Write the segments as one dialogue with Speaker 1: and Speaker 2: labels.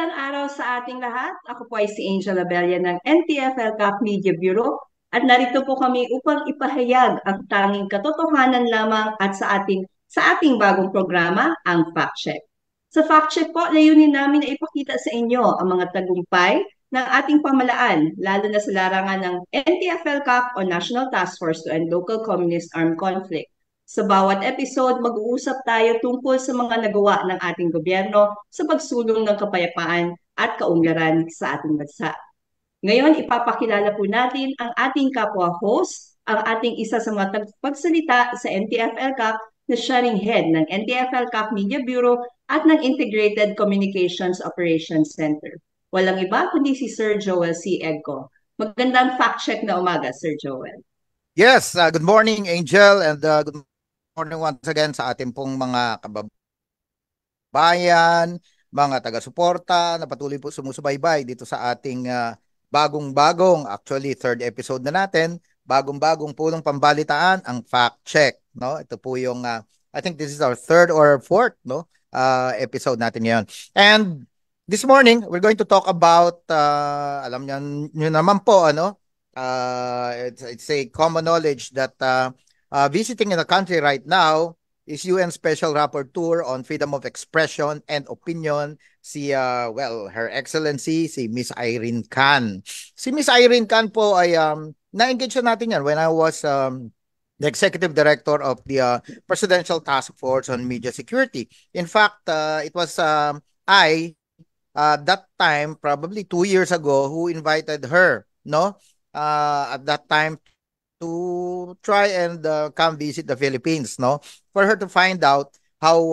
Speaker 1: Magandang araw sa ating lahat. Ako po ay si Angel Abella ng NTFL Cap Media Bureau at narito po kami upang ipahayag ang tanging katotohanan lamang at sa ating bagong programa, ang Fact Check. Sa Fact Check po, layunin namin na ipakita sa inyo ang mga tagumpay ng ating pamalaan, lalo na sa larangan ng NTFL Cap o National Task Force to End Local Communist Armed Conflict. Sa bawat episode, mag-uusap tayo tungkol sa mga nagawa ng ating gobyerno sa pagsulong ng kapayapaan at kaunlaran sa ating bansa. Ngayon, ipapakilala po natin ang ating kapwa-host, ang ating isa sa mga tagapagsalita sa NTFL CAP na siya ring head ng NTFL CAP Media Bureau at ng Integrated Communications Operations Center. Walang iba kundi si Sir Joel C. Egco. Magandang fact-check na umaga, Sir Joel.
Speaker 2: Yes, good morning, Angel, and good morning once again sa ating pong mga kababayan, mga taga-suporta na patuloy po sumusubaybay dito sa ating bagong-bagong, actually third episode na natin, bagong-bagong pulong pambalitaan, ang Fact Check, no? Ito po yung I think this is our third or fourth, no, episode natin ngayon. And this morning, we're going to talk about alam niyo naman po, ano, it's a common knowledge that visiting in the country right now is UN Special Rapporteur on Freedom of Expression and Opinion, Her Excellency, si Miss Irene Khan. Si Miss Irene Khan po ay, na-engage natin yan when I was the Executive Director of the Presidential Task Force on Media Security. In fact, it was that time, probably 2 years ago, who invited her, no? At that time to try and come visit the Philippines, no, for her to find out how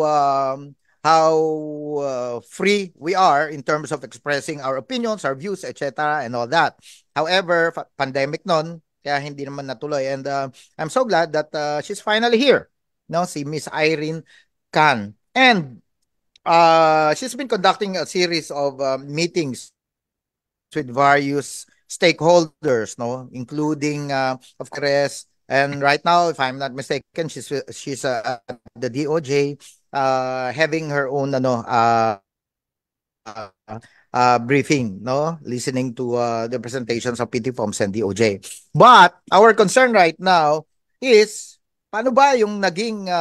Speaker 2: free we are in terms of expressing our opinions, our views, etc., and all that. However, pandemic non, kaya hindi naman natuloy, and I'm so glad that she's finally here, no, si Miss Irene Khan, and she's been conducting a series of meetings with various stakeholders, no, including of course, and right now, if I'm not mistaken, she's at the DOJ, having her own briefing, no, listening to the presentations of PT Forms and DOJ. But our concern right now is paano ba yung naging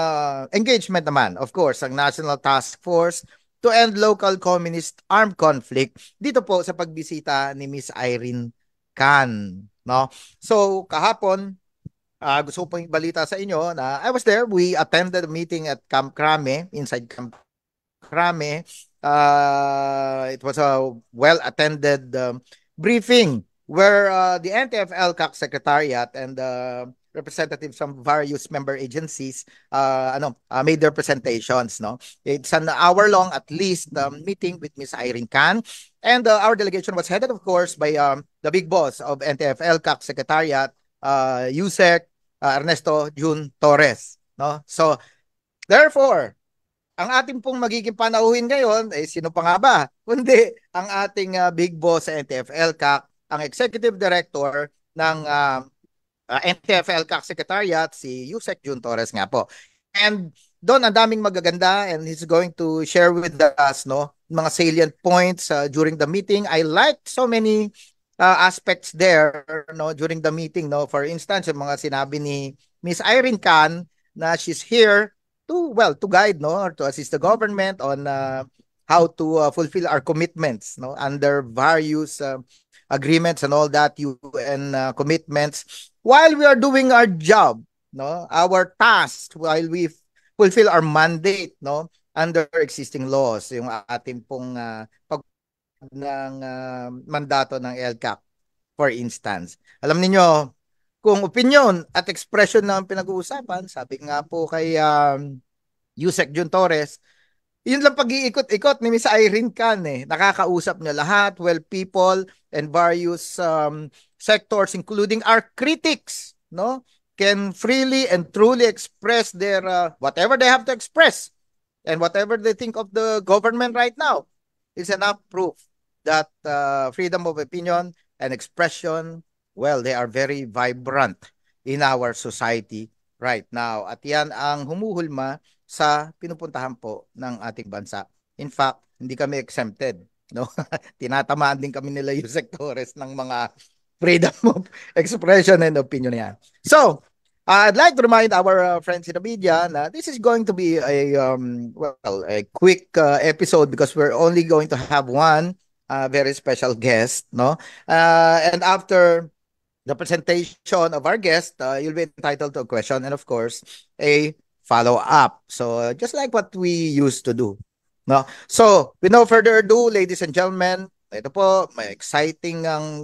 Speaker 2: engagement naman, of course, ang National Task Force to End Local Communist Armed Conflict dito po sa pagbisita ni Miss Irene Khan, no? So kahapon, gusto ko pong ibalita sa inyo na I was there. We attended a meeting at Camp Crame, inside Camp Crame. It was a well-attended briefing where the NTFL CAC Secretariat and representatives from various member agencies made their presentations, no. It's an hour-long at least meeting with Miss Irene Khan, and our delegation was headed, of course, by the big boss of NTFL CAC Secretariat, Yusek Ernesto Jun Torres, no. So therefore, ang ating pong magiging panauhin ngayon ay sino pa nga ba kundi ang ating big boss sa NTFL CAC, ang Executive Director ng NTFL CAC Secretariat, si Yusek Jun Torres nga po. And doon ang daming magaganda, and he's going to share with us, no, mga salient points during the meeting. I liked so many aspects there, no, during the meeting, no. For instance, yung mga sinabi ni Miss Irene Khan na she's here to guide, no, or to assist the government on how to fulfill our commitments, no, under various agreements and all that, UN commitments, while we are doing our job, no, our task, while we fulfill our mandate, no, under existing laws, yung ating pong ng mandato ng LCAC, for instance. Alam niyo, kung opinion at expression na pinag-uusapan, sabi nga po kay Yusek Jun Torres, yun lang pag-iikot-ikot ni Miss Irene Khan, eh. Nakakausap niya lahat, well, people and various sectors, including our critics, no, can freely and truly express their whatever they have to express, and whatever they think of the government right now is enough proof that freedom of opinion and expression, well, they are very vibrant in our society right now. At yan ang humuhulma sa pinupuntahan po ng ating bansa. In fact, hindi kami exempted no? Tinatamaan din kami nila yung sectores ng mga freedom of expression and opinion yan. So, I'd like to remind our friends in the media that this is going to be a quick episode because we're only going to have one very special guest, no? And after the presentation of our guest, you'll be entitled to a question and of course a follow up. So just like what we used to do, no? So with no further ado, ladies and gentlemen, ito po, may exciting ang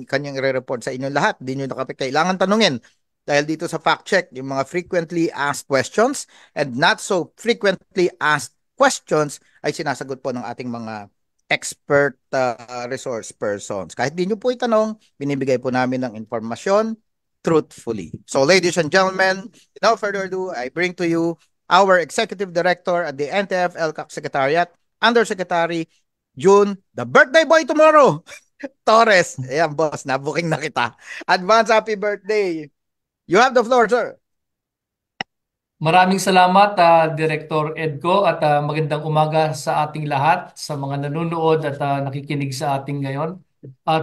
Speaker 2: kanyang i-report sa inyo lahat. Di nyo na kailangan tanungin. Dahil dito sa fact check, yung mga frequently asked questions and not so frequently asked questions ay sinasagot po ng ating mga expert resource persons. Kahit di nyo po itanong, binibigay po namin ng informasyon truthfully. So ladies and gentlemen, without further ado, I bring to you our Executive Director at the NTF LCAC Secretariat, Undersecretary June, the birthday boy tomorrow, Torres. Ayan, boss, nabuking na kita. Advance happy birthday. You have the floor, sir.
Speaker 3: Maraming salamat, Director Edco, at magandang umaga sa ating lahat, sa mga nanonood at nakikinig sa ating ngayon.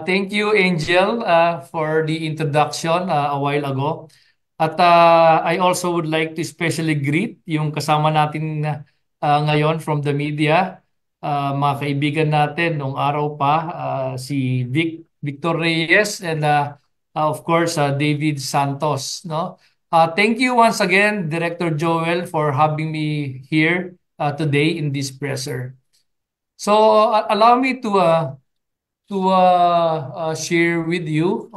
Speaker 3: Thank you, Angel, for the introduction a while ago. At I also would like to especially greet yung kasama natin ngayon from the media, mga kaibigan natin nung araw pa, si Victor Reyes and of course, David Santos, no? Thank you once again, Director Joel, for having me here today in this presser. So allow me to share with you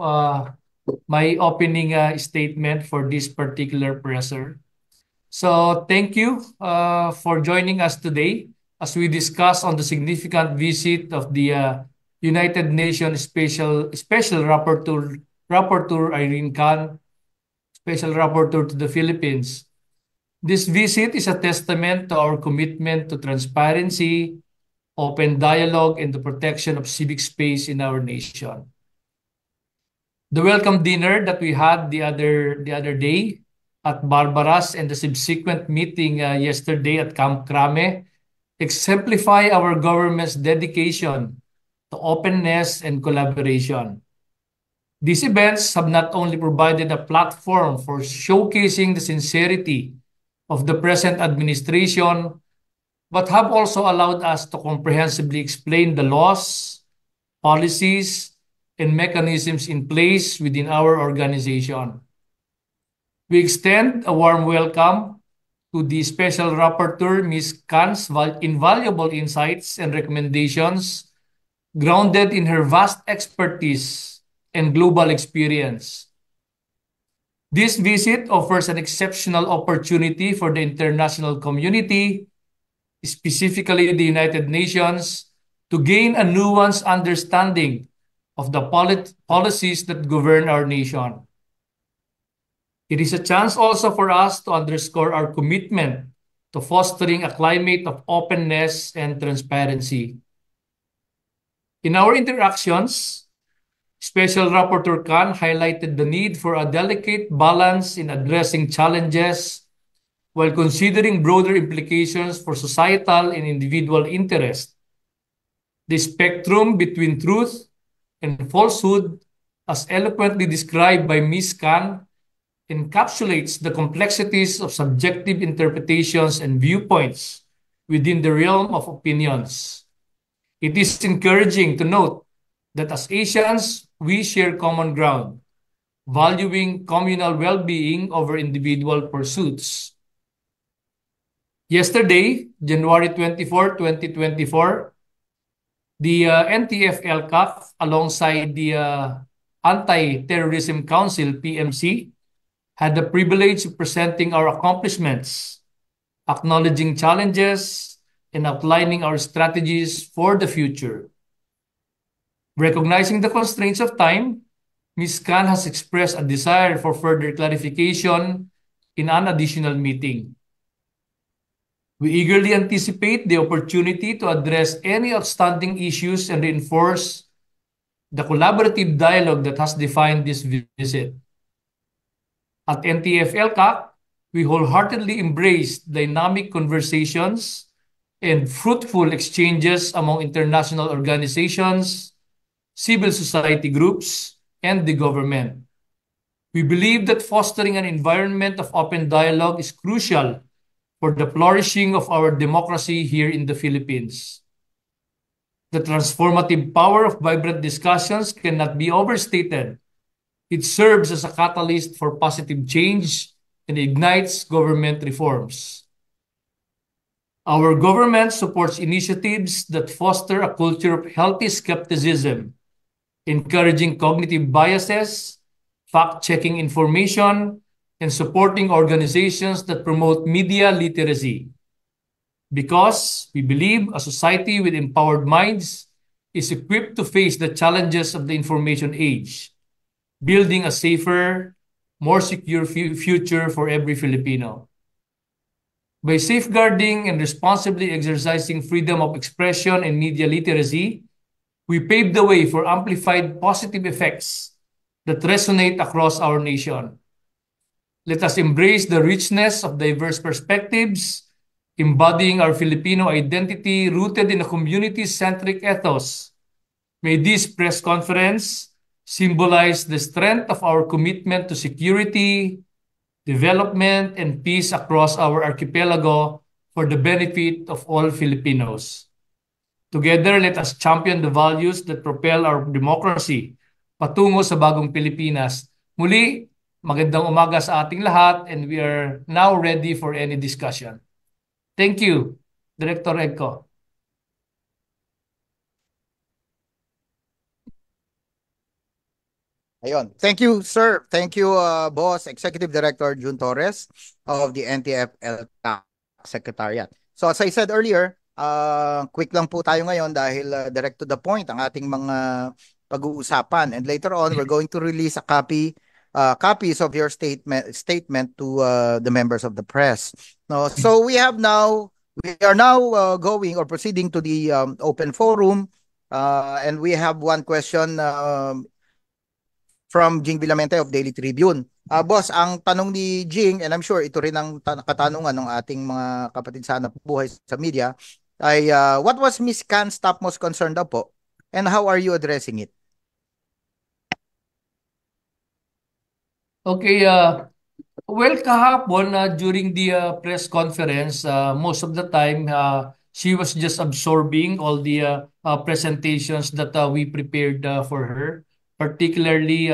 Speaker 3: my opening statement for this particular presser. So thank you for joining us today as we discuss on the significant visit of the United Nations Special Rapporteur Irene Khan, Special Rapporteur to the Philippines. This visit is a testament to our commitment to transparency, open dialogue, and the protection of civic space in our nation. The welcome dinner that we had the other day at Barbara's and the subsequent meeting yesterday at Camp Crame exemplify our government's dedication to openness and collaboration. These events have not only provided a platform for showcasing the sincerity of the present administration, but have also allowed us to comprehensively explain the laws, policies, and mechanisms in place within our organization. We extend a warm welcome to the Special Rapporteur, Ms. Khan's invaluable insights and recommendations grounded in her vast expertise and global experience. This visit offers an exceptional opportunity for the international community, specifically the United Nations, to gain a nuanced understanding of the policies that govern our nation. It is a chance also for us to underscore our commitment to fostering a climate of openness and transparency. In our interactions, Special Rapporteur Khan highlighted the need for a delicate balance in addressing challenges while considering broader implications for societal and individual interest. The spectrum between truth and falsehood, as eloquently described by Ms. Khan, encapsulates the complexities of subjective interpretations and viewpoints within the realm of opinions. It is encouraging to note that as Asians, we share common ground, valuing communal well-being over individual pursuits. Yesterday, January 24, 2024, the NTF-LCAC, alongside the Anti-Terrorism Council, PMC, had the privilege of presenting our accomplishments, acknowledging challenges, and outlining our strategies for the future. Recognizing the constraints of time, Ms. Khan has expressed a desire for further clarification in an additional meeting. We eagerly anticipate the opportunity to address any outstanding issues and reinforce the collaborative dialogue that has defined this visit. At NTF-LCAC, we wholeheartedly embrace dynamic conversations and fruitful exchanges among international organizations, civil society groups, and the government. We believe that fostering an environment of open dialogue is crucial for the flourishing of our democracy here in the Philippines. The transformative power of vibrant discussions cannot be overstated. It serves as a catalyst for positive change and ignites government reforms. Our government supports initiatives that foster a culture of healthy skepticism, encouraging cognitive biases, fact-checking information, and supporting organizations that promote media literacy. Because we believe a society with empowered minds is equipped to face the challenges of the information age, building a safer, more secure future for every Filipino. By safeguarding and responsibly exercising freedom of expression and media literacy, we pave the way for amplified positive effects that resonate across our nation. Let us embrace the richness of diverse perspectives, embodying our Filipino identity rooted in a community-centric ethos. May this press conference symbolize the strength of our commitment to security, development, and peace across our archipelago for the benefit of all Filipinos. Together, let us champion the values that propel our democracy patungo sa bagong Pilipinas. Muli, magandang umaga sa ating lahat, and we are now ready for any discussion. Thank you, Director Edco.
Speaker 2: Ayun. Thank you, sir. Thank you, Boss Executive Director June Torres of the NTF-ELCAC Secretariat. So as I said earlier, quick lang po tayo ngayon dahil direct to the point ang ating mga pag-uusapan. And later on, we're going to release a copies of your statement to the members of the press. No, so we are now going or proceeding to the open forum, and we have one question from Jing Vilamente of Daily Tribune. Boss, ang tanong ni Jing, and I'm sure ito rin ang katanungan ng ating mga kapatid sa hanap buhay sa media, ay what was Ms. Khan's topmost concern daw po, and how are you addressing it?
Speaker 3: Okay, well, kahapon during the press conference, most of the time she was just absorbing all the presentations that we prepared for her, particularly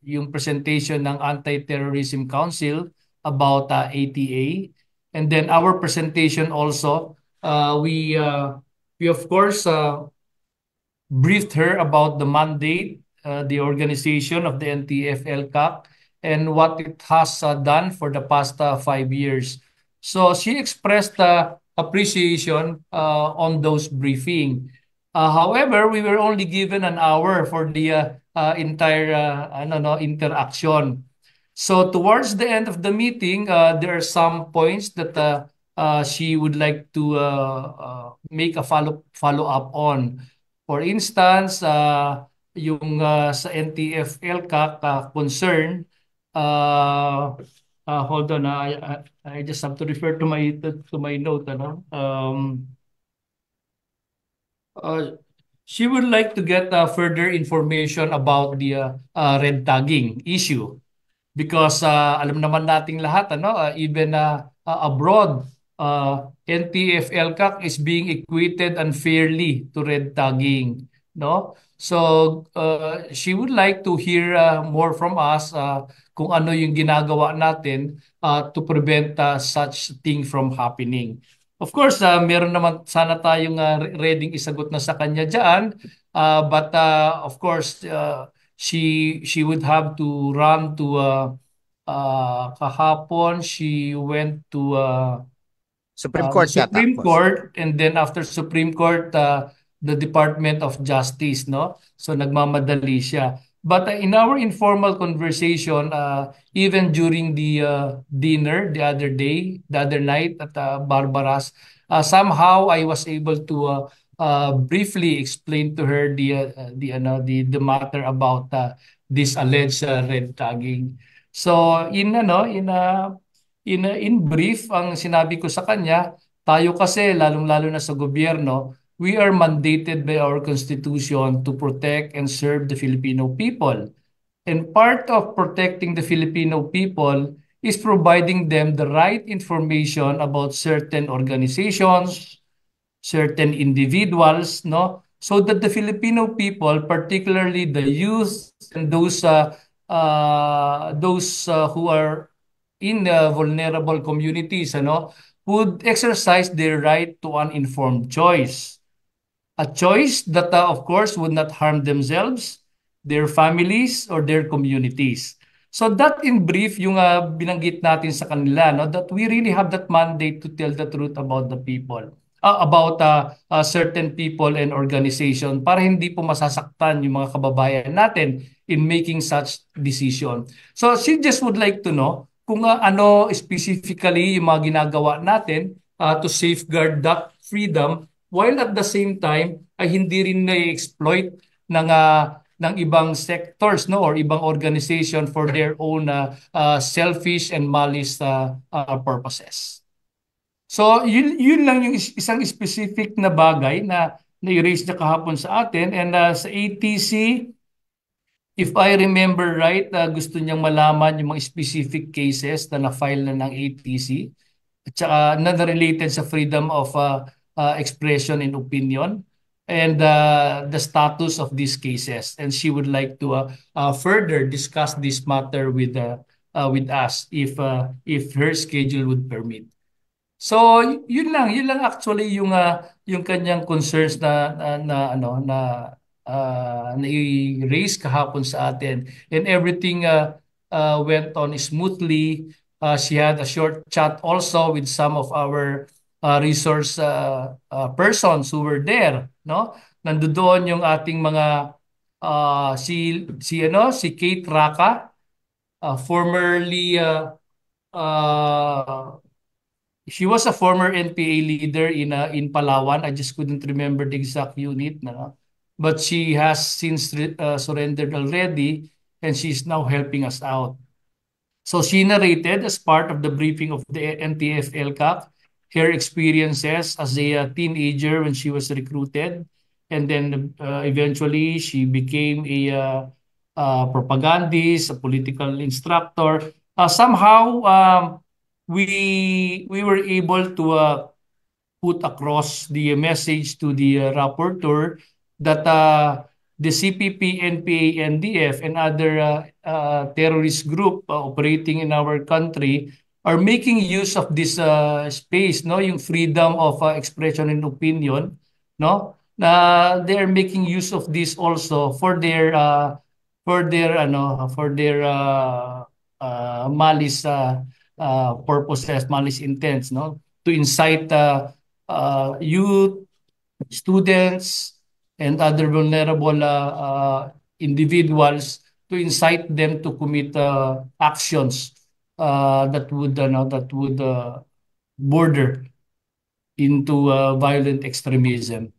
Speaker 3: yung presentation ng Anti-Terrorism Council about ATA, and then our presentation also. We of course briefed her about the mandate, the organization of the NTF-ELCAC, and what it has done for the past 5 years. So she expressed appreciation on those briefing. However, we were only given an hour for the entire interaction. So towards the end of the meeting, there are some points that she would like to make a follow up on. For instance, yung sa NTF-ELCAC concern, hold on, I just have to refer to my note. She would like to get further information about the red tagging issue, because alam naman nating lahat, even abroad, NTF-ELCAC is being equated unfairly to red tagging, no? So she would like to hear more from us kung ano yung ginagawa natin to prevent such thing from happening. Of course, meron naman sana tayong ready isagot na sa kanya dyan, but of course, she would have to run to kahapon she went to
Speaker 2: Supreme Court
Speaker 3: the Supreme
Speaker 2: yata,
Speaker 3: Court, and then after Supreme Court the Department of Justice, no? So nagmamadali siya. But in our informal conversation, even during the dinner the other night at Barbara's, somehow I was able to briefly explain to her the matter about this alleged red tagging. So in brief, ang sinabi ko sa kanya, Tayo kasi, lalong-lalo na sa gobyerno, we are mandated by our Constitution to protect and serve the Filipino people. And part of protecting the Filipino people is providing them the right information about certain organizations, certain individuals, no? So that the Filipino people, particularly the youth and those who are in the vulnerable communities, ano, would exercise their right to an informed choice. A choice that, of course, would not harm themselves, their families, or their communities. So that in brief, yung binanggit natin sa kanila, no, that we really have that mandate to tell the truth about the people, about certain people and organization para hindi po masasaktan yung mga kababayan natin in making such decision. So she just would like to know kung ano specifically yung mga ginagawa natin to safeguard that freedom while at the same time ay hindi rin na-exploit ng ibang sectors, no, or ibang organization for their own selfish and malice purposes. So yun lang yung isang specific na bagay na na-raise niya kahapon sa atin. And sa ATC, if I remember right, gusto niyang malaman yung mga specific cases na na-file na ng ATC at saka na related sa freedom of expression and opinion and the status of these cases. And she would like to further discuss this matter with us if her schedule would permit. So yun lang actually yung kanyang concerns na i-raise kahapon sa atin, and everything went on smoothly. She had a short chat also with some of our resource persons who were there, no? Nandoon yung ating mga si Kate Raka, formerly she was a former NPA leader in Palawan. I just couldn't remember the exact unit, no? But she has since surrendered already, and she's now helping us out. So she narrated as part of the briefing of the NTF LCAP her experiences as a teenager when she was recruited, and then eventually she became a propagandist, a political instructor. Somehow we were able to put across the message to the rapporteur that the CPP, NPA, NDF, and other terrorist group operating in our country are making use of this space, no, yung freedom of expression and opinion, no, na they are making use of this also for their malice purposes, malice intents, no, to incite youth, students, and other vulnerable individuals, to incite them to commit actions that would border into violent extremism.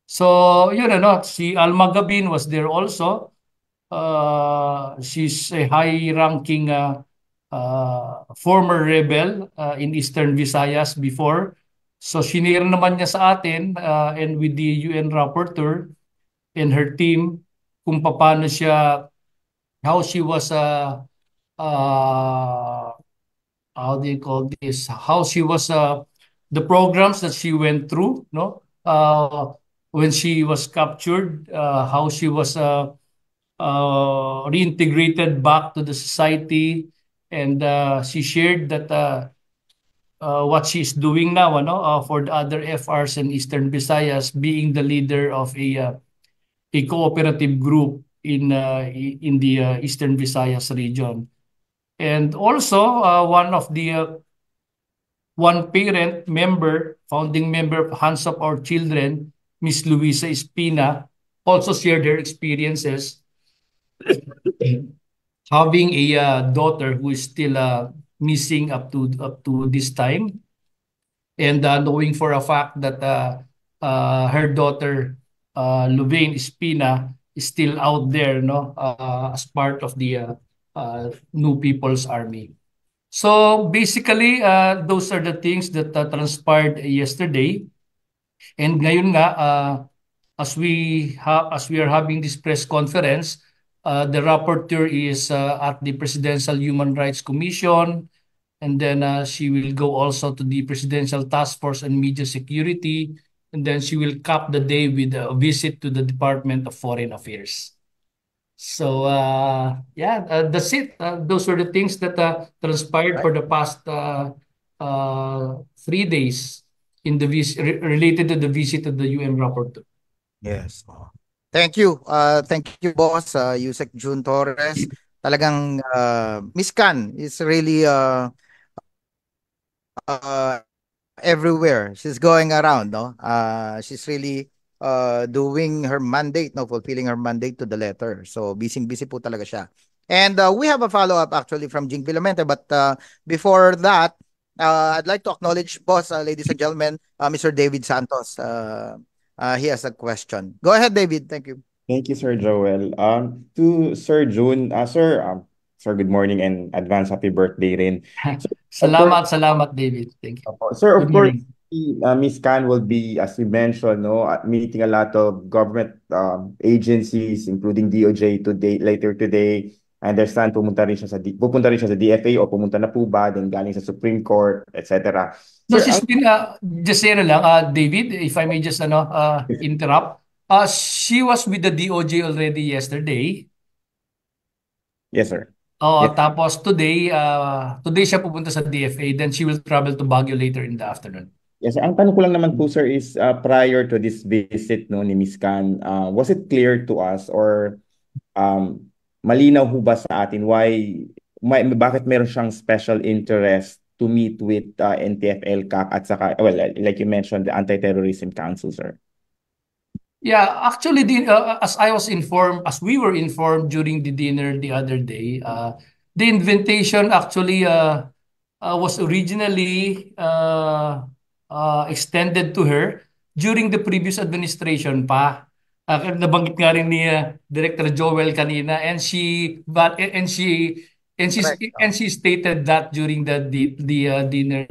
Speaker 3: So yun, si Alma Gabin was there also. She's a high-ranking former rebel in Eastern Visayas before. So shinare naman niya sa atin and with the UN Rapporteur and her team kung paano siya, how she was how do you call this? How she was the programs that she went through, no? When she was captured, how she was reintegrated back to the society, and she shared that what she's doing now, for the other FRs in Eastern Visayas, being the leader of a cooperative group in the Eastern Visayas region. And also, one parent member, founding member of Hands Up Our Children, Miss Luisa Espina, also shared her experiences having a daughter who is still missing up to this time, and knowing for a fact that her daughter Louvain Espina is still out there, no, as part of the New People's Army. So basically, those are the things that transpired yesterday. And ngayon nga, as we are having this press conference, the rapporteur is at the Presidential Human Rights Commission, and then she will go also to the Presidential Task Force on Media Security, and then she will cap the day with a visit to the Department of Foreign Affairs. So yeah, that's it. Those were the things that transpired
Speaker 2: Right.
Speaker 3: for the past 3 days in the related to the visit of the UN rapporteur.
Speaker 2: Yes. Oh. Thank you, boss. Yusek June Torres. Talagang Miss Can is really everywhere. She's going around, no? She's really doing her mandate, no? Fulfilling her mandate to the letter. So, busy-busy po talaga siya. And we have a follow-up actually from Jing Pilamente. But before that, I'd like to acknowledge, boss, ladies and gentlemen, Mr. David Santos. He has a question. Go ahead, David. Thank you.
Speaker 4: Thank you, Sir Joel. To Sir June, sir, good morning and advance happy birthday rin. So, of course,
Speaker 3: Salamat, David. Thank you.
Speaker 4: sir,
Speaker 3: Good
Speaker 4: of course,
Speaker 3: morning.
Speaker 4: Miss Khan will be, as you mentioned, no, meeting a lot of government agencies, including DOJ today, later today. I understand pupunta rin siya sa DFA o pumunta na po ba, then galing sa Supreme Court, etc.
Speaker 3: No,
Speaker 4: Sir,
Speaker 3: she's been, just say lang, David, if I may just interrupt. She was with the DOJ already yesterday.
Speaker 4: yes, sir.
Speaker 3: Oh,
Speaker 4: Yes.
Speaker 3: tapos today siya pupunta sa DFA, then she will travel to Baguio later in the afternoon.
Speaker 4: Yes, sir. Ang tanong ko lang naman po, sir, is prior to this visit no, ni Miss Khan, was it clear to us or malinaw ho ba sa atin bakit meron siyang special interest to meet with NTF-ELCAC at saka, well, like you mentioned, the Anti-Terrorism Council, sir?
Speaker 3: Yeah, actually, as we were informed during the dinner the other day, the invitation actually was originally extended to her during the previous administration pa. Nabanggit nga rin ni Director Joel kanina, and
Speaker 2: Correct.
Speaker 3: she stated that during the dinner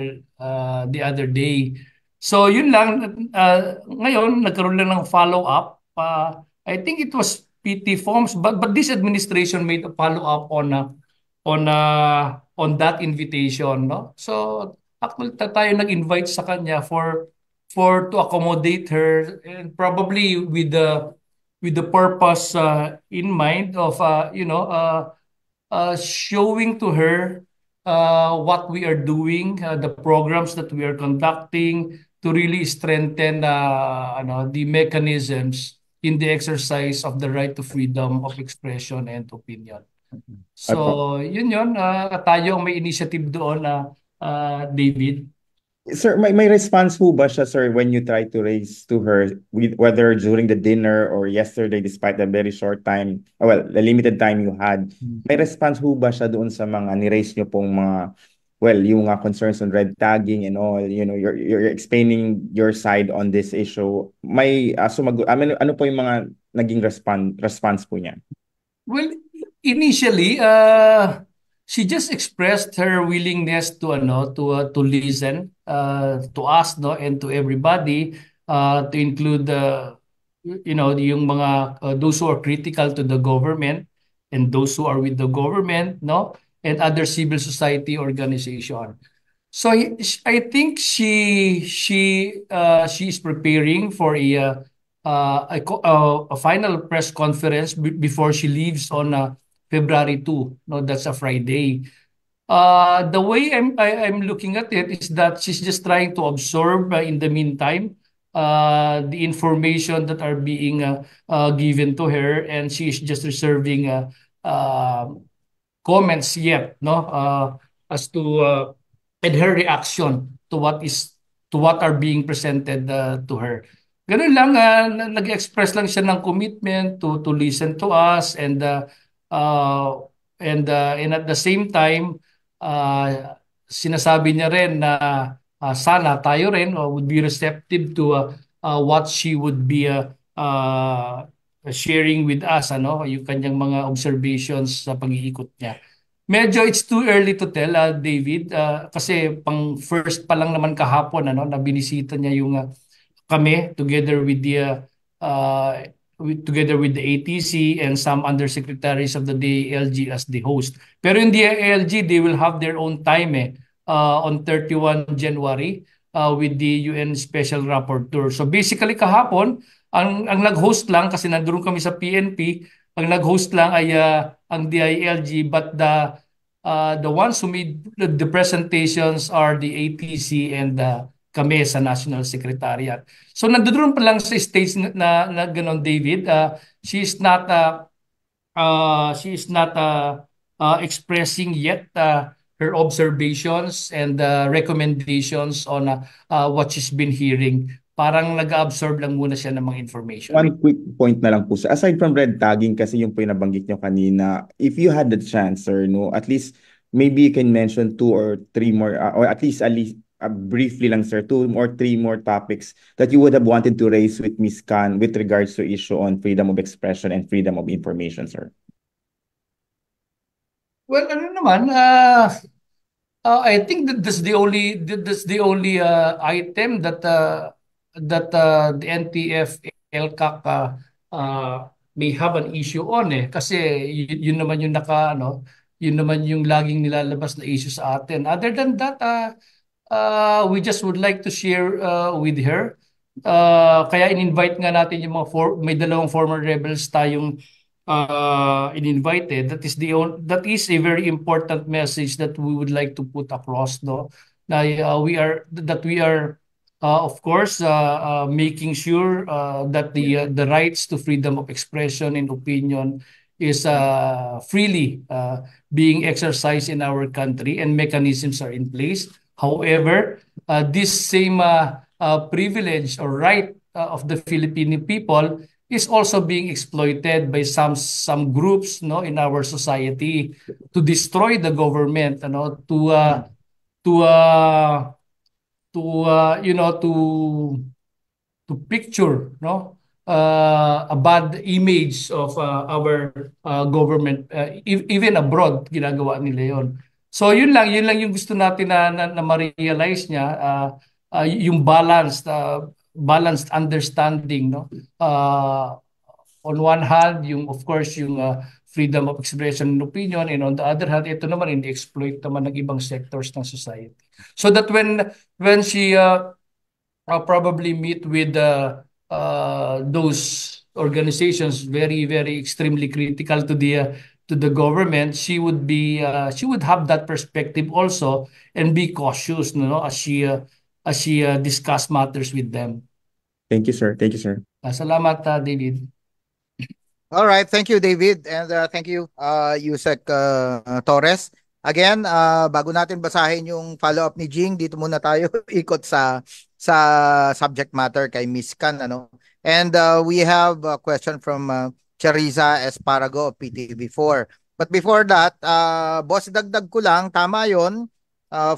Speaker 3: the other day. So yun lang, ngayon nagkaroon lang ng follow-up. I think it was PT Forms, but this administration made a follow-up on that invitation, no? So actually tayo nag-invite sa kanya for to accommodate her, and probably with the purpose in mind of showing to her what we are doing, the programs that we are conducting to really strengthen the mechanisms in the exercise of the right to freedom of expression and opinion. So, yun, tayo ang may initiative doon David.
Speaker 4: Sir, may response po ba siya, sir, when you try to raise to her, whether during the dinner or yesterday, despite the very short time, the limited time you had, may response po ba siya doon sa mga ni-raise niyo pong mga, yung concerns on red tagging and all, you're explaining your side on this issue. May ano po yung mga naging response po niya?
Speaker 3: Well, initially, she just expressed her willingness to listen to us, no, and to everybody, to include yung mga those who are critical to the government and those who are with the government, no, and other civil society organization. So I think she is preparing for a final press conference before she leaves on February 2. No, that's a Friday. The way I'm looking at it is that she's just trying to absorb in the meantime the information that are being given to her, and she is just reserving comments yet, no, as to and her reaction to what are being presented to her. Ganun lang, nag-express lang siya ng commitment to listen to us, and at the same time, sinasabi niya rin na sana tayo rin would be receptive to what she would be sharing with us, yung kanyang mga observations sa pag-iikot niya. Medyo it's too early to tell, David, kasi pang first pa lang naman kahapon ano na binisita niya yung kami together with the together with the ATC and some undersecretaries of the DILG as the host. Pero in the DILG, they will have their own time on 31 January with the UN Special Rapporteur. So basically kahapon, ang nag-host lang kasi nandoon kami sa PNP, ang nag-host lang ay ang DILG, but the ones who made the presentations are the ATC and kami sa National Secretariat. So nandoon pa lang sa stage na ganon, David. She is not expressing yet her observations and recommendations on what she's been hearing. Parang nag-absorb lang muna siya ng mga information.
Speaker 4: One quick point na lang po sir. Aside from red tagging, kasi yung po yung nabanggit nyo kanina, if you had the chance, sir, no, at least maybe you can mention two or three more, or at least briefly lang, sir, two or three more topics that you would have wanted to raise with Ms. Khan with regards to issue on freedom of expression and freedom of information, sir.
Speaker 3: Well, ano naman, I think that's the only item that the NTF LCAC may have an issue on kasi yun naman yung yun naman yung laging nilalabas na issue sa atin. Other than that, we just would like to share with her. Kaya in-invite nga natin yung may dalawang former rebels tayong in-invited. That is a very important message that we would like to put across, no? Na we are of course making sure that the rights to freedom of expression and opinion is freely being exercised in our country and mechanisms are in place. However, this same privilege or right of the Filipino people is also being exploited by some groups, no, in our society to destroy the government, to picture, no, a bad image of our government, even abroad ginagawa nila yon. So yun lang yung gusto natin na ma-realize niya, yung balanced understanding, no. On one hand, of course yung freedom of expression and opinion, and on the other hand, ito naman ini-exploit naman ng ibang sectors ng society. So that when she probably meet with those organizations very very extremely critical to the government, she would have that perspective also and be cautious, no, as she discuss matters with them.
Speaker 4: Thank you, sir. Thank you, sir.
Speaker 3: Salamat, David.
Speaker 2: All right, thank you, David, and thank you, Yusek Torres. Again, bago natin basahin yung follow-up ni Jing, dito muna tayo ikot sa subject matter kay Miss Khan, ano. And we have a question from Chariza Esparago of PTV4. But before that, boss, dagdag ko lang, tama yon,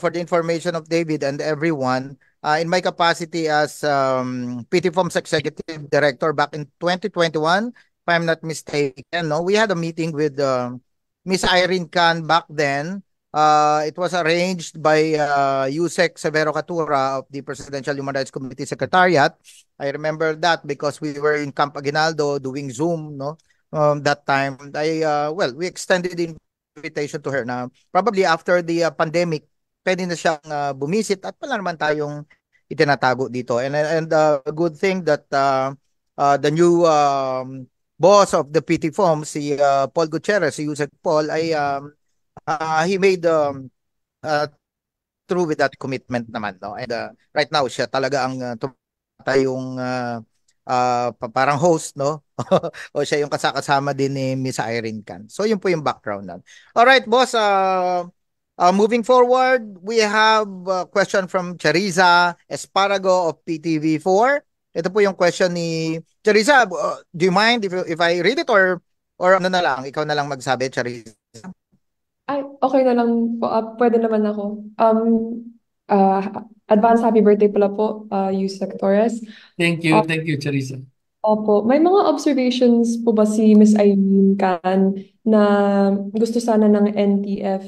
Speaker 2: for the information of David and everyone. In my capacity as PTFOM's Executive Director back in 2021, if I'm not mistaken, no, we had a meeting with Miss Irene Khan back then. It was arranged by Yusek Severo Catura of the Presidential Human Rights Committee Secretariat. I remember that because we were in Camp Aguinaldo doing Zoom, no. That time, we extended the invitation to her na probably after the pandemic, pwede na siyang bumisit at pala naman tayong itinatago dito. And a good thing that the new boss of the PTFOM, si Paul Gutierrez, si Yusek Paul, ay he made through with that commitment naman, no? And right now siya talaga ang tayong parang host, no? O siya yung kasama din ni Miss Irene Khan. So yun po yung background nun. All right, boss, moving forward, we have a question from Chariza Esparago of PTV4. Ito po yung question ni Chariza. Do you mind if I read it or ano na lang, ikaw na lang magsabi, Chariza?
Speaker 5: Ay, okay na lang po. Pwede naman ako. Advance happy birthday pala po, Yusek Torres.
Speaker 3: Thank you, Chariza.
Speaker 5: Opo. May mga observations po ba si Miss Irene Can na gusto sana ng NTF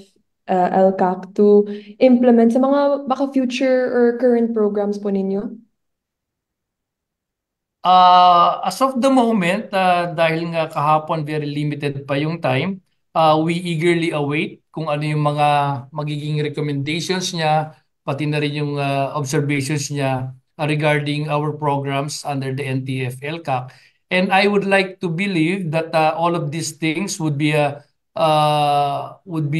Speaker 5: LCAC to implement sa mga baka future or current programs po ninyo?
Speaker 3: As of the moment, dahil nga kahapon very limited pa yung time, we eagerly await kung ano yung mga magiging recommendations niya, pati na rin yung observations niya regarding our programs under the NTF LCAC. And I would like to believe that all of these things would be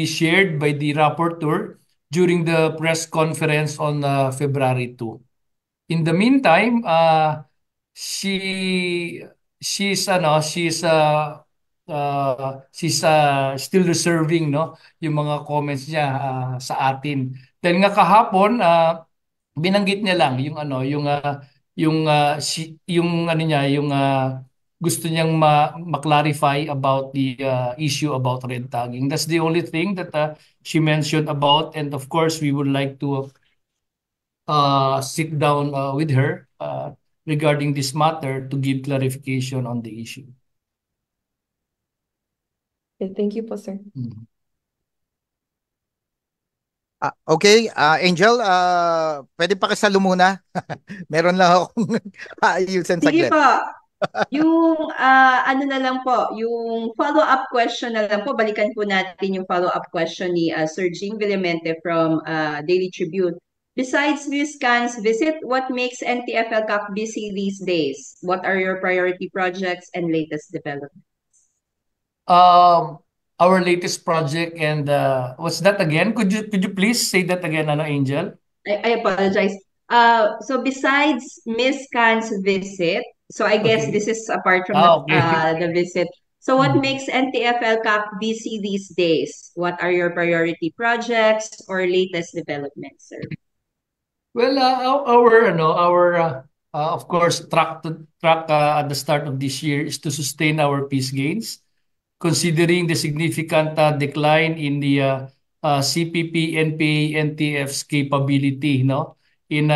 Speaker 3: shared by the rapporteur during the press conference on February 2. In the meantime, she she's still reserving no yung mga comments niya sa atin. Dahil nga kahapon binanggit niya lang yung yung ano niya yung gusto niyang ma-clarify about the issue about red tagging. That's the only thing that she mentioned about, and of course we would like to sit down with her regarding this matter to give clarification on the issue.
Speaker 5: Okay, thank you po, sir.
Speaker 2: Okay, Angel, pwede pa kasalo muna. Meron lang akong ayusin
Speaker 1: Sige
Speaker 2: saglit.
Speaker 1: po. Yung ano na lang po, yung follow-up question na lang po, balikan po natin yung follow-up question ni Sir Jing Villamente from Daily Tribune. Besides Ms. Khan's visit, what makes NTFL CAC busy these days? What are your priority projects and latest developments?
Speaker 3: Our latest project, and what's that again? Could you please say that again, Angel?
Speaker 1: I apologize. So besides Ms. Khan's visit, so I guess
Speaker 3: Okay.
Speaker 1: this is apart from
Speaker 3: Okay.
Speaker 1: the visit. So what
Speaker 3: Hmm.
Speaker 1: makes NTFL CAC busy these days? What are your priority projects or latest developments, sir?
Speaker 3: Well, of course, track at the start of this year is to sustain our peace gains, considering the significant decline in the CPP, NPA, NTF's capability, no, in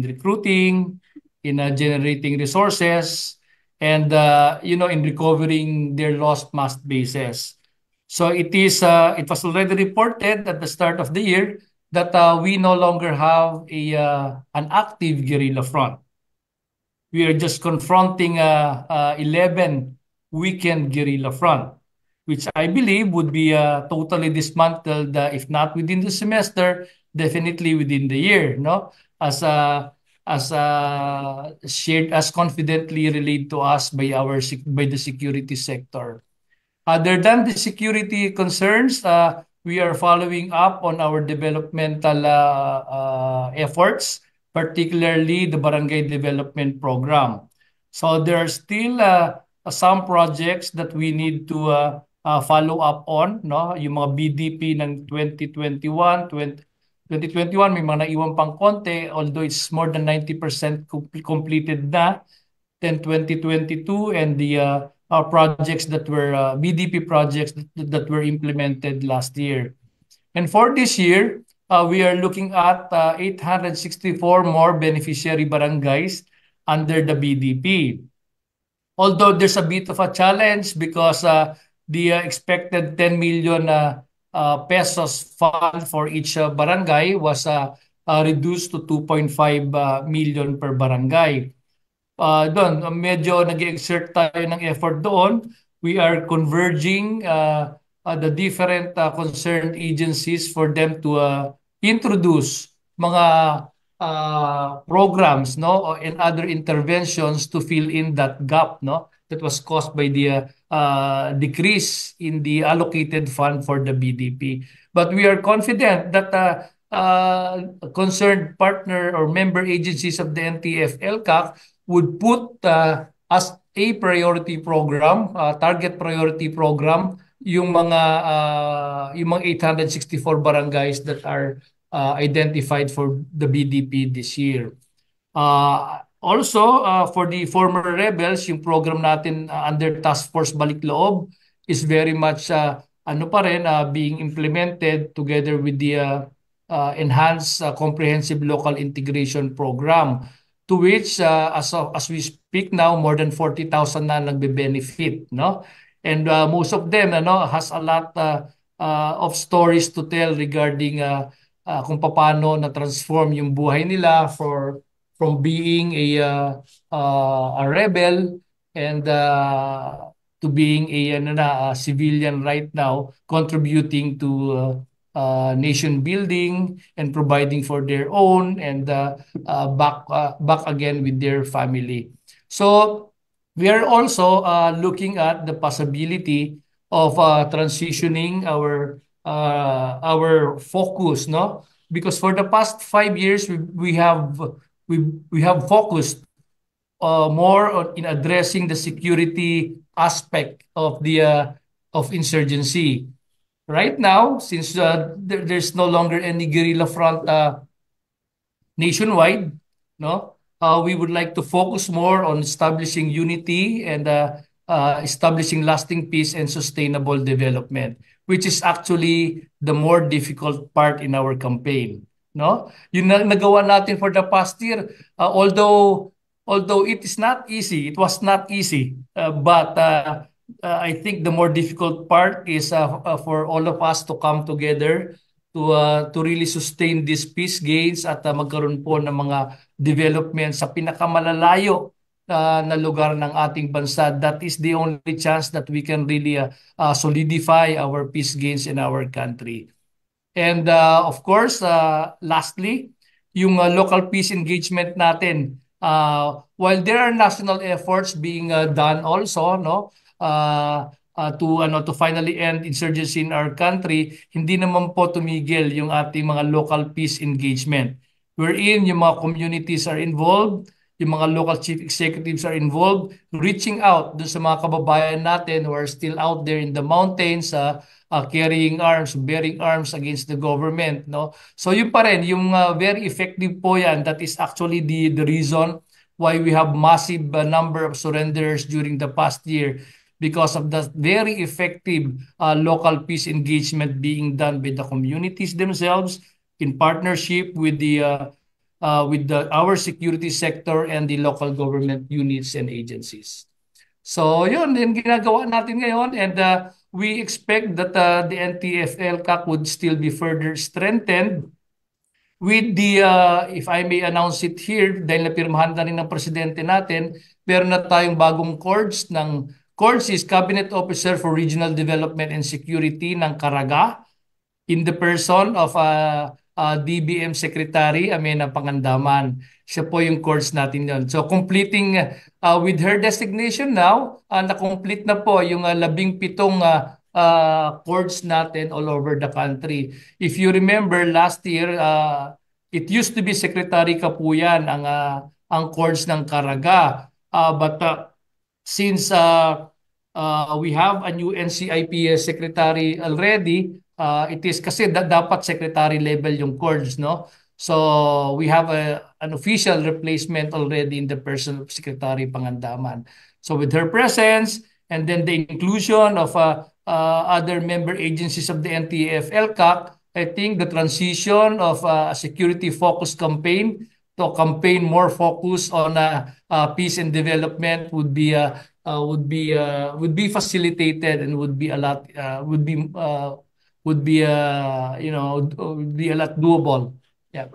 Speaker 3: recruiting, in generating resources, and in recovering their lost mast bases. So it was already reported at the start of the year that we no longer have an active guerrilla front. We are just confronting 11 weekend guerrilla front, which I believe would be totally dismantled, if not within the semester, definitely within the year, no? As shared, as confidently relayed to us by by the security sector. Other than the security concerns, we are following up on our developmental efforts, particularly the Barangay Development Program. So there are still some projects that we need to follow up on, no? Yung mga BDP ng 2021, may mga naiwan pang konti, although it's more than 90% completed na. Then 2022 and the projects that were BDP projects that were implemented last year. And for this year, we are looking at 864 more beneficiary barangays under the BDP. Although there's a bit of a challenge because the expected 10 million pesos fund for each barangay was reduced to 2.5 million per barangay. Doon, medyo nag-exert tayo ng effort doon. We are converging the different concerned agencies for them to introduce mga programs, no, and other interventions to fill in that gap, no, that was caused by the decrease in the allocated fund for the BDP. But we are confident that concerned partner or member agencies of the NTF LCAC would put as a priority program, target priority program, yung mga 864 barangays that are identified for the BDP this year. Also, for the former rebels, yung program natin under Task Force Balik Loob is very much being implemented together with the enhanced comprehensive local integration program to which as we speak now, more than 40,000 na nagbe-benefit, no? And most of them has a lot of stories to tell regarding kung paano na transform yung buhay nila from being a rebel and to being a civilian right now, contributing to nation building and providing for their own and back again with their family. So we are also looking at the possibility of transitioning our focus, no? Because for the past 5 years we have focused more in addressing the security aspect of the of insurgency. Right now, since there's no longer any guerrilla front nationwide, no, we would like to focus more on establishing unity and establishing lasting peace and sustainable development, which is actually the more difficult part in our campaign. No, yun na nagawa natin for the past year. Although it is not easy, it was not easy, but I think the more difficult part is for all of us to come together to really sustain these peace gains at magkaroon po ng mga development sa pinakamalalayo na lugar ng ating bansa. That is the only chance that we can really solidify our peace gains in our country. And of course, lastly, yung local peace engagement natin. While there are national efforts being done also, no, to finally end insurgency in our country, hindi naman po tumigil yung ating mga local peace engagement. Wherein yung mga communities are involved, yung mga local chief executives are involved, reaching out dun sa mga kababayan natin who are still out there in the mountains, carrying arms, bearing arms against the government, no? So yun pa rin, yung very effective po yan. That is actually the reason why we have massive number of surrenders during the past year, because of the very effective local peace engagement being done by the communities themselves in partnership with our security sector and the local government units and agencies. So yun, yung ginagawa natin ngayon, and we expect that the NTF-ELCAC would still be further strengthened with the, if I may announce it here, dahil napirmahan na rin ng presidente natin, meron na tayong bagong CORDS is Cabinet Officer for Regional Development and Security ng Caraga, in the person of DBM Secretary Amena Pangandaman. Siya po yung course natin yon. So completing with her designation now, na-complete na po yung 17 courts natin all over the country. If you remember last year, it used to be Secretary Kapuyan ang courts ng Caraga. But since we have a new NCIP secretary already, it is kasi dapat secretary level yung courts, no? So we have an official replacement already in the person of Secretary Pangandaman. So with her presence and then the inclusion of other member agencies of the NTF-ELCAC, I think the transition of a security-focused campaign to a campaign more focused on peace and development would be facilitated and would be a lot would be a lot doable. Yeah.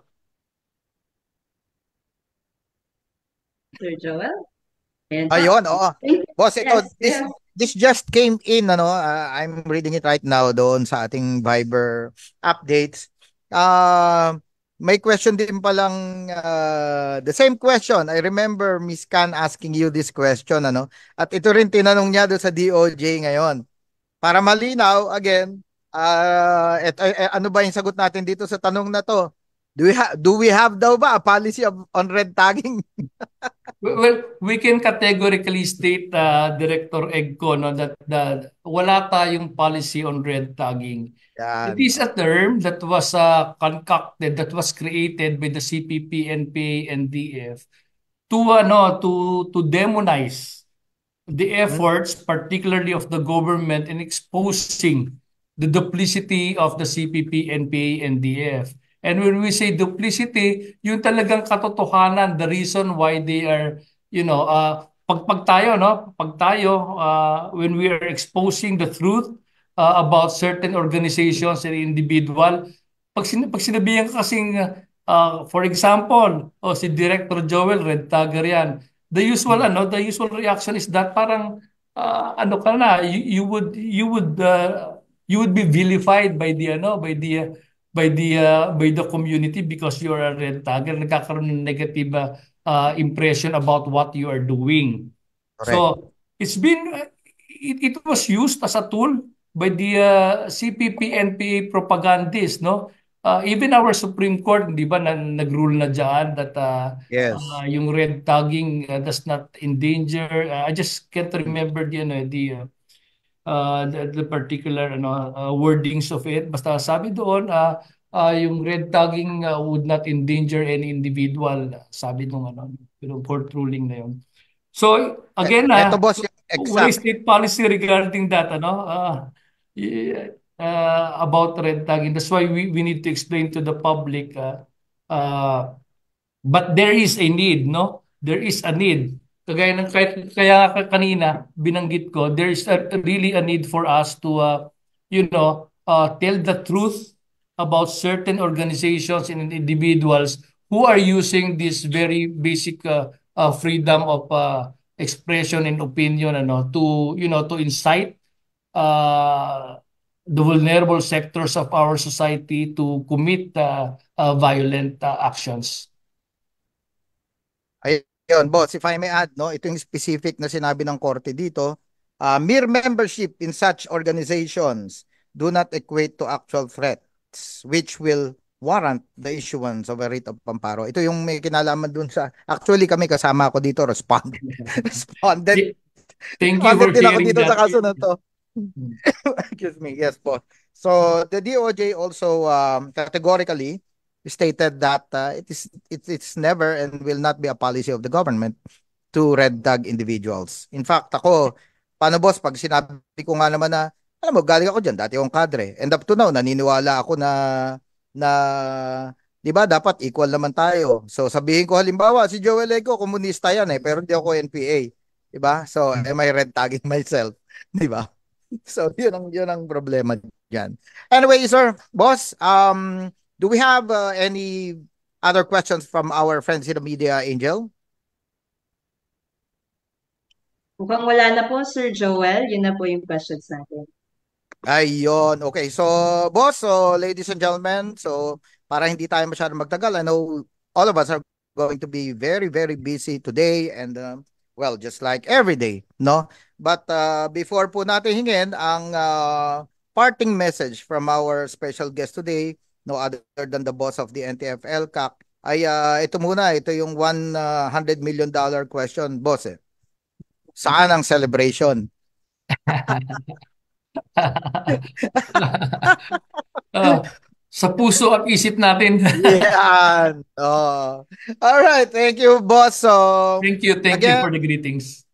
Speaker 1: Sir Joel? And
Speaker 2: Ayun, oo.
Speaker 1: thank you.
Speaker 2: Boss, ito,
Speaker 1: Yes,
Speaker 2: this just came in, I'm reading it right now doon sa ating Viber updates. May question din palang, the same question. I remember Miss Can asking you this question, At ito rin tinanong niya doon sa DOJ ngayon. Para malinaw, again, ano ba yung sagot natin dito sa tanong na to? Do we have daw ba a policy on red tagging?
Speaker 3: Well, we can categorically state, Director Egco, no, that wala tayong policy on red tagging.
Speaker 2: Yan.
Speaker 3: It is a term that was concocted, that was created by the CPP, NPA, and DF to demonize the efforts, particularly of the government, in exposing the duplicity of the CPP, NPA, and DF. And when we say duplicity, yung talagang katotohanan, the reason why they are, pag tayo, no? Pag tayo, when we are exposing the truth about certain organizations and individual, pag sinabihan ka kasing, for example, si Director Joel, Red Tagger yan, the usual reaction is that parang, ano ka na, you would be vilified by the, by the community because you are a Red Tagger. Nagkakaroon ng negative impression about what you are doing.
Speaker 2: Correct.
Speaker 3: So it was used as a tool by the CPP NPA propagandists, no? Even our Supreme Court, di ba, nag-rule na dyan that
Speaker 2: Yes.
Speaker 3: yung red tagging does not endanger. I just can't remember the particular wordings of it. Basta sabi doon, yung red tagging would not endanger any individual. Sabi nung yung court ruling na yun. So again,
Speaker 2: Eto boss yung
Speaker 3: wala
Speaker 2: exact.
Speaker 3: state policy regarding that, about red tagging. That's why we need to explain to the public. But there is a need, no? There is a need. Kaya kanina binanggit ko, there is really a need for us to tell the truth about certain organizations and individuals who are using this very basic freedom of expression and opinion, to incite the vulnerable sectors of our society to commit violent actions.
Speaker 2: Ayun, boss, if I may add, no, ito yung specific na sinabi ng korte dito, mere membership in such organizations do not equate to actual threats which will warrant the issuance of a writ of amparo. Ito yung may kinalaman dun sa, actually kami kasama ako dito, respondent. Respondent.
Speaker 3: Thank you for
Speaker 2: Respondent din ako
Speaker 3: sharing
Speaker 2: dito sa
Speaker 3: that.
Speaker 2: kaso na to. Excuse me, yes po. So the DOJ also categorically stated that it's never and will not be a policy of the government to red tag individuals. In fact, ako, paano boss, pag sinabi ko nga naman na, alam mo, galing ako dyan, dati akong kadre. And up to now, naniniwala ako na, di ba, dapat equal naman tayo. So sabihin ko halimbawa, si Joel Ego, komunista yan pero hindi ako NPA. Di ba? So, am I red tagging myself? Di ba? So, yun ang problema dyan. Anyway, sir, boss, do we have any other questions from our friends in the media, Angel?
Speaker 1: Mukhang wala na po, Sir Joel. Yun na po yung questions natin.
Speaker 2: Ayun. Okay. So, boss, so ladies and gentlemen, so para hindi tayo masyadong magtagal, I know all of us are going to be very, very busy today and well, just like every day, no? But before po natin hingin ang parting message from our special guest today, no other than the boss of the NTF-ELCAC, ay ito muna, ito yung $100 million question, boss. Saan ang celebration?
Speaker 3: Sa puso at isip natin.
Speaker 2: Yan. All right. Thank you, boss. So,
Speaker 3: Thank you
Speaker 2: again,
Speaker 3: for the greetings.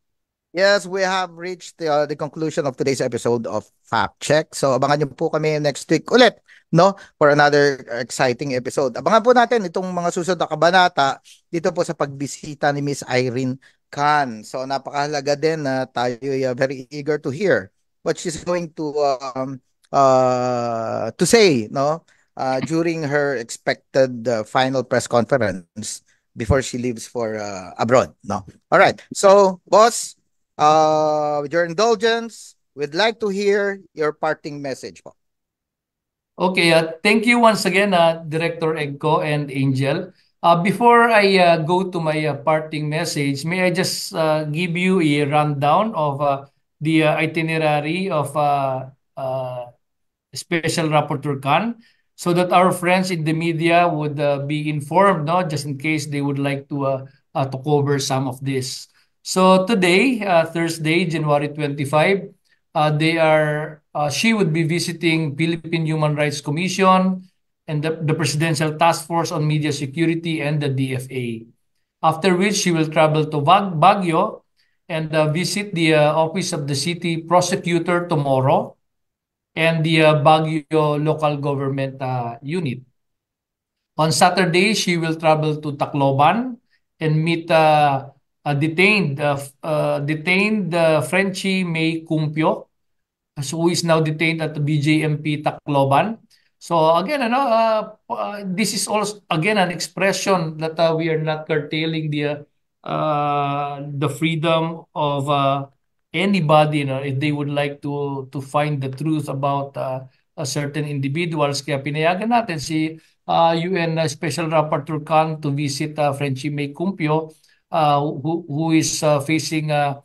Speaker 2: yes, we have reached the conclusion of today's episode of Fact Check. So, abangan niyo po kami next week ulit, no? For another exciting episode. Abangan po natin itong mga susunod na kabanata dito po sa pagbisita ni Miss Irene Khan. So, napakahalaga din na tayo very eager to hear what she's going to say, no? During her expected final press conference before she leaves for abroad, no? All right. So, boss, with your indulgence, we'd like to hear your parting message po.
Speaker 3: Okay, thank you once again, Director Egko and Angel. Before I go to my parting message, may I just give you a rundown of the itinerary of Special Rapporteur Khan so that our friends in the media would be informed, no, just in case they would like to cover some of this. So today, Thursday, January 25, she would be visiting Philippine Human Rights Commission and the Presidential Task Force on Media Security and the DFA. After which she will travel to Baguio and visit the office of the city prosecutor tomorrow and the Baguio local government unit. On Saturday, she will travel to Tacloban and meet a detained Frenchie May Cumpio, who is now detained at the BJMP Tacloban. So again, this is also again an expression that we are not curtailing the freedom of anybody, if they would like to find the truth about a certain individuals. Kaya pinayagan natin si UN Special Rapporteur Khan to visit Frenchie May Cumpio, who is facing a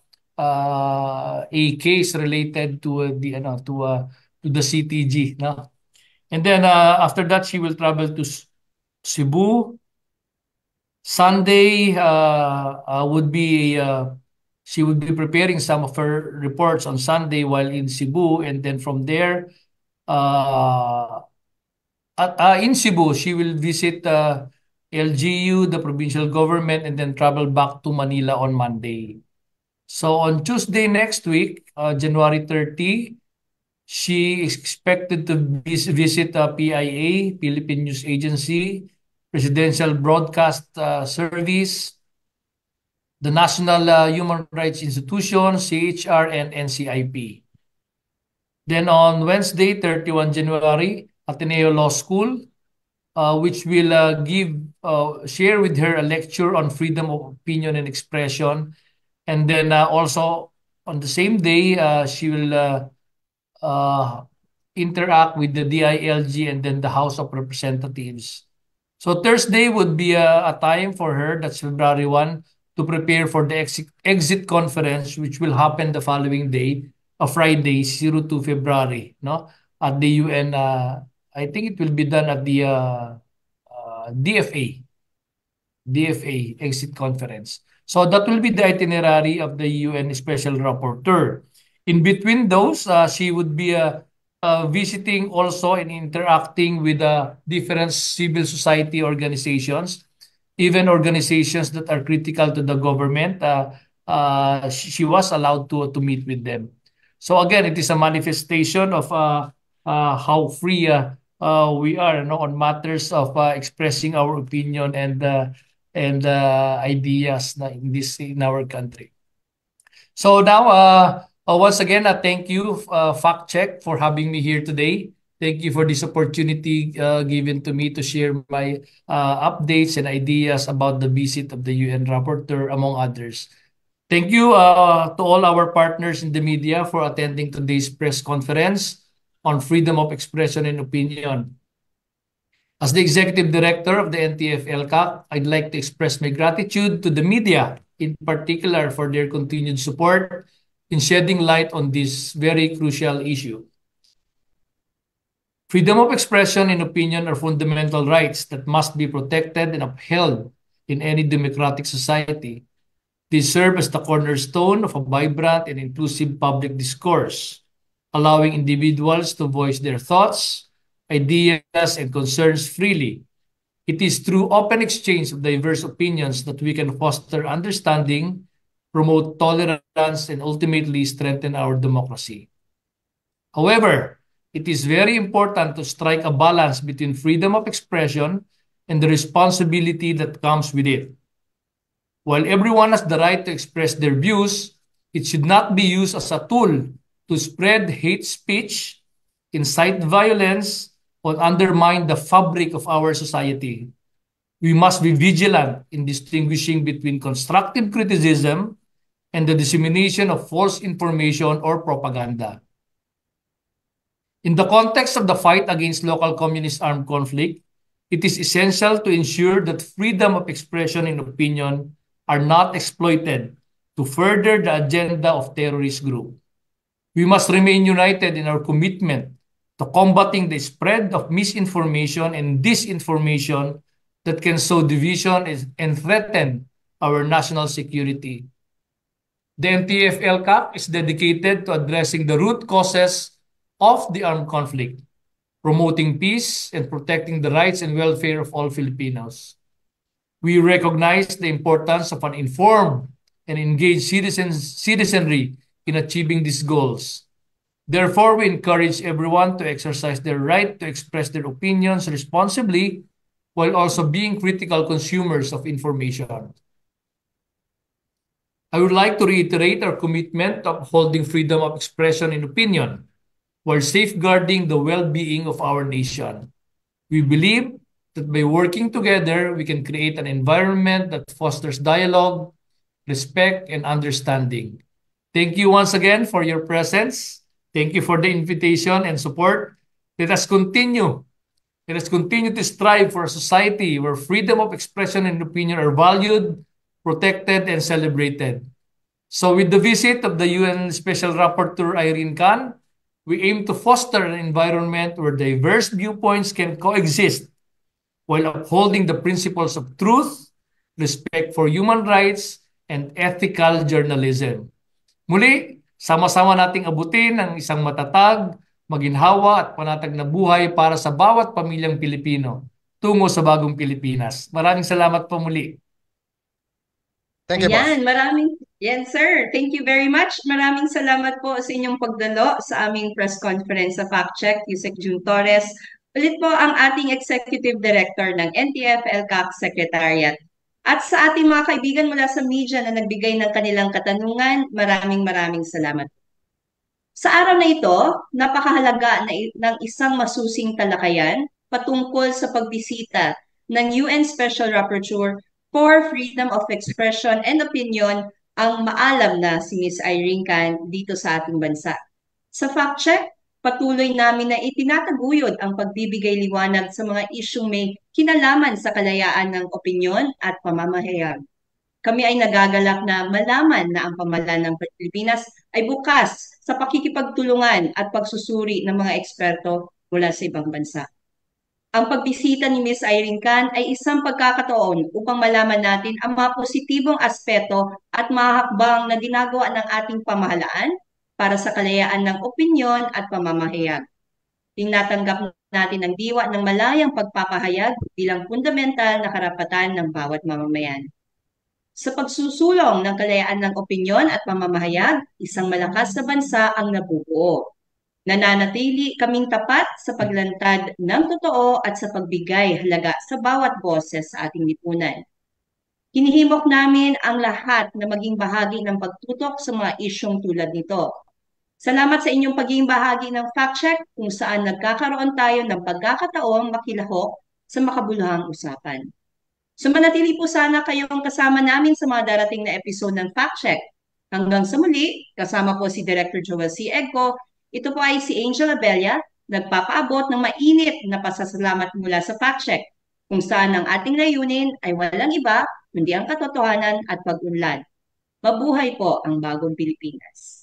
Speaker 3: case related to the CTG, no? And then after that, she will travel to Cebu. Sunday would be she would be preparing some of her reports on Sunday while in Cebu, and then from there, in Cebu, she will visit LGU, the provincial government, and then travel back to Manila on Monday. So on Tuesday next week, January 30, she is expected to visit PIA, Philippine News Agency, Presidential Broadcast Service, the National Human Rights Institution, CHR, and NCIP. Then on Wednesday, 31 January, Ateneo Law School, which will share with her a lecture on freedom of opinion and expression. And then also on the same day, she will interact with the DILG and then the House of Representatives. So Thursday would be a time for her, that's February 1, to prepare for the exit conference, which will happen the following day, Friday, 02 February, no? At the UN, I think it will be done at the DFA exit conference. So that will be the itinerary of the UN Special Rapporteur. In between those, she would be visiting also and interacting with different civil society organizations, even organizations that are critical to the government. She was allowed to meet with them. So again, it is a manifestation of how free we are, on matters of expressing our opinion and ideas in our country. So now, once again, thank you, Fact Check, for having me here today. Thank you for this opportunity given to me to share my updates and ideas about the visit of the UN Rapporteur, among others. Thank you to all our partners in the media for attending today's press conference on freedom of expression and opinion. As the Executive Director of the NTF-ELCAC, I'd like to express my gratitude to the media, in particular for their continued support in shedding light on this very crucial issue. Freedom of expression and opinion are fundamental rights that must be protected and upheld in any democratic society. They serve as the cornerstone of a vibrant and inclusive public discourse, allowing individuals to voice their thoughts, ideas, and concerns freely. It is through open exchange of diverse opinions that we can foster understanding, promote tolerance, and ultimately strengthen our democracy. However, it is very important to strike a balance between freedom of expression and the responsibility that comes with it. While everyone has the right to express their views, it should not be used as a tool to spread hate speech, incite violence, or undermine the fabric of our society. We must be vigilant in distinguishing between constructive criticism and the dissemination of false information or propaganda. In the context of the fight against local communist armed conflict, it is essential to ensure that freedom of expression and opinion are not exploited to further the agenda of terrorist groups. We must remain united in our commitment to combating the spread of misinformation and disinformation that can sow division and threaten our national security. The NTF-ELCAC is dedicated to addressing the root causes of the armed conflict, promoting peace and protecting the rights and welfare of all Filipinos. We recognize the importance of an informed and engaged citizenry in achieving these goals. Therefore, we encourage everyone to exercise their right to express their opinions responsibly while also being critical consumers of information. I would like to reiterate our commitment to upholding freedom of expression and opinion while safeguarding the well-being of our nation. We believe that by working together, we can create an environment that fosters dialogue, respect, and understanding. Thank you once again for your presence. Thank you for the invitation and support. Let us continue. Let us continue to strive for a society where freedom of expression and opinion are valued, protected, and celebrated. So with the visit of the UN Special Rapporteur Irene Khan, we aim to foster an environment where diverse viewpoints can coexist while upholding the principles of truth, respect for human rights, and ethical journalism. Muli, sama-sama nating abutin ang isang matatag, maginhawa at panatag na buhay para sa bawat pamilyang Pilipino tungo sa bagong Pilipinas. Maraming salamat po muli.
Speaker 2: Thank you, boss.
Speaker 1: Yan, sir. Thank you very much. Maraming salamat po sa inyong pagdalo sa aming press conference sa Fact Check, Yusek June Torres. Ulit po ang ating Executive Director ng NTF-ELCAC Secretariat. At sa ating mga kaibigan mula sa media na nagbigay ng kanilang katanungan, maraming salamat. Sa araw na ito, napakahalaga ng isang masusing talakayan patungkol sa pagbisita ng UN Special Rapporteur for Freedom of Expression and Opinion ang maalam na si Ms. Irene Khan dito sa ating bansa. Sa fact check, patuloy namin na itinataguyod ang pagbibigay liwanag sa mga isyung may kinalaman sa kalayaan ng opinyon at pamamahayag. Kami ay nagagalak na malaman na ang pamahalaan ng Pilipinas ay bukas sa pakikipagtulungan at pagsusuri ng mga eksperto mula sa ibang bansa. Ang pagbisita ni Ms. Irene Khan ay isang pagkakataon upang malaman natin ang mga positibong aspeto at mga hakbang na ginagawa ng ating pamahalaan para sa kalayaan ng opinyon at pamamahayag. Tinatanggap natin ang diwa ng malayang pagpapahayag bilang fundamental na karapatan ng bawat mamamayan. Sa pagsusulong ng kalayaan ng opinyon at pamamahayag, isang malakas na bansa ang nabubuo. Nananatili kaming tapat sa paglantad ng totoo at sa pagbigay halaga sa bawat boses sa ating lipunan. Hinihimok namin ang lahat na maging bahagi ng pagtutok sa mga isyong tulad nito. Salamat sa inyong pagiging bahagi ng fact check kung saan nagkakaroon tayo ng pagkakataong makilahok sa makabuluhang usapan. So manatili po sana kayong kasama namin sa mga darating na episode ng fact check. Hanggang sa muli, kasama po si Director Joel C. Egco. Ito po ay si Angel Abella, nagpapaabot ng mainit na pasasalamat mula sa fact check, kung saan ang ating layunin ay walang iba kundi ang katotohanan at pag-unlad. Mabuhay po ang bagong Pilipinas.